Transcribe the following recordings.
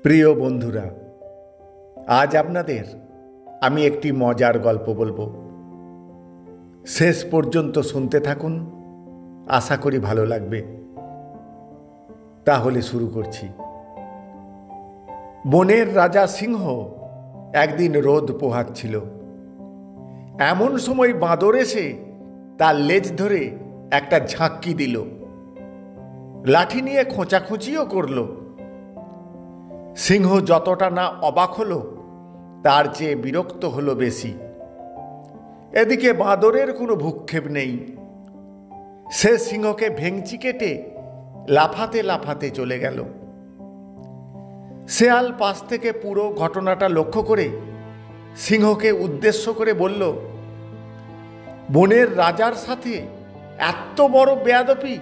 প্রিয় বন্ধুরা, আজ আপনাদের আমি একটি মজার গল্প বলবো। শেষ পর্যন্ত শুনতে থাকুন, আশা করি ভালো লাগবে। তাহলে শুরু করছি। বনের রাজা সিংহ একদিন রোদ পোহাচ্ছিল। এমন সময় বাঁদর এসে তার লেজ ধরে একটা ঝাঁকি দিল। লাঠি নিয়ে খোঁচাখুঁচিও করল। সিংহ যতটা না অবাক হলো, তার চেয়ে বিরক্ত হলো বেশি। এদিকে বাঁদরের কোনো ভ্রুক্ষেপ নেই। সে সিংহকে ভেঙচি কেটে লাফাতে লাফাতে চলে গেল। শেয়াল পাশ থেকে পুরো ঘটনাটা লক্ষ্য করে সিংহকে উদ্দেশ্য করে বলল, বনের রাজার সাথে এত বড় বেয়াদবি,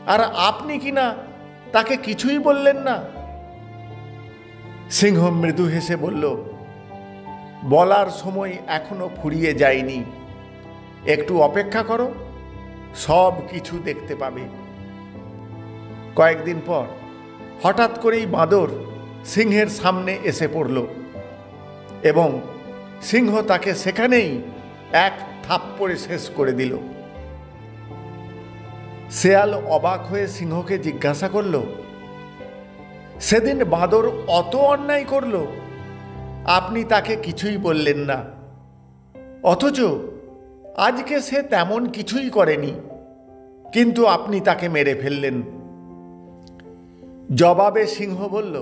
আর আপনি কিনা তাকে কিছুই বললেন না। সিংহ মৃদু হেসে বলল, বলার সময় এখনো ফুরিয়ে যায়নি, একটু অপেক্ষা করো, সব কিছু দেখতে পাবে। কয়েকদিন পর হঠাৎ করেই বাঁদর সিংহের সামনে এসে পড়ল এবং সিংহ তাকে সেখানেই এক থাপ্পড়ে শেষ করে দিল। শেয়াল অবাক হয়ে সিংহকে জিজ্ঞাসা করল, সেদিন বাঁদর অত অন্যায় করল, আপনি তাকে কিছুই বললেন না, অথচ আজকে সে তেমন কিছুই করেনি, কিন্তু আপনি তাকে মেরে ফেললেন। জবাবে সিংহ বলল,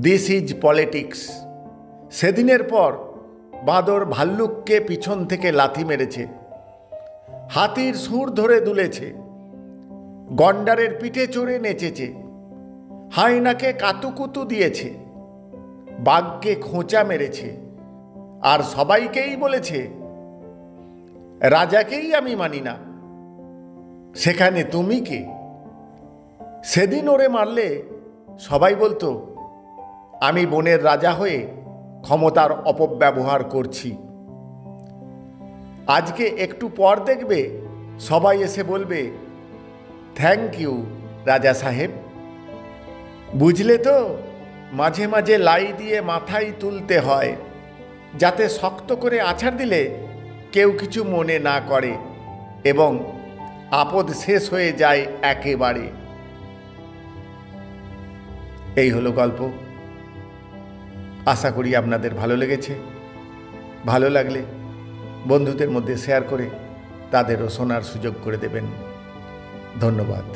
দিস ইজ পলিটিক্স। সেদিনের পর বাঁদর ভাল্লুককে পিছন থেকে লাথি মেরেছে, হাতির সুর ধরে দুলেছে, গন্ডারের পিঠে চড়ে নেচেছে, হায়নাকে কাতুকুতু দিয়েছে, বাঘকে খোঁচা মেরেছে, আর সবাইকেই বলেছে রাজাকেই আমি মানি না। সেখানে তুমি কে? সেদিন ওরে মারলে সবাই বলতো আমি বনের রাজা হয়ে ক্ষমতার অপব্যবহার করছি। আজকে একটু পর দেখবে সবাই এসে বলবে, থ্যাংক ইউ রাজা সাহেব। বুঝলে তো, মাঝে মাঝে লাই দিয়ে মাথায় তুলতে হয়, যাতে শক্ত করে আছাড় দিলে কেউ কিছু মনে না করে এবং আপদ শেষ হয়ে যায় একেবারে। এই হলো গল্প। আশা করি আপনাদের ভালো লেগেছে। ভালো লাগলে বন্ধুদের মধ্যে শেয়ার করে তাদেরও শোনার সুযোগ করে দেবেন। ধন্যবাদ।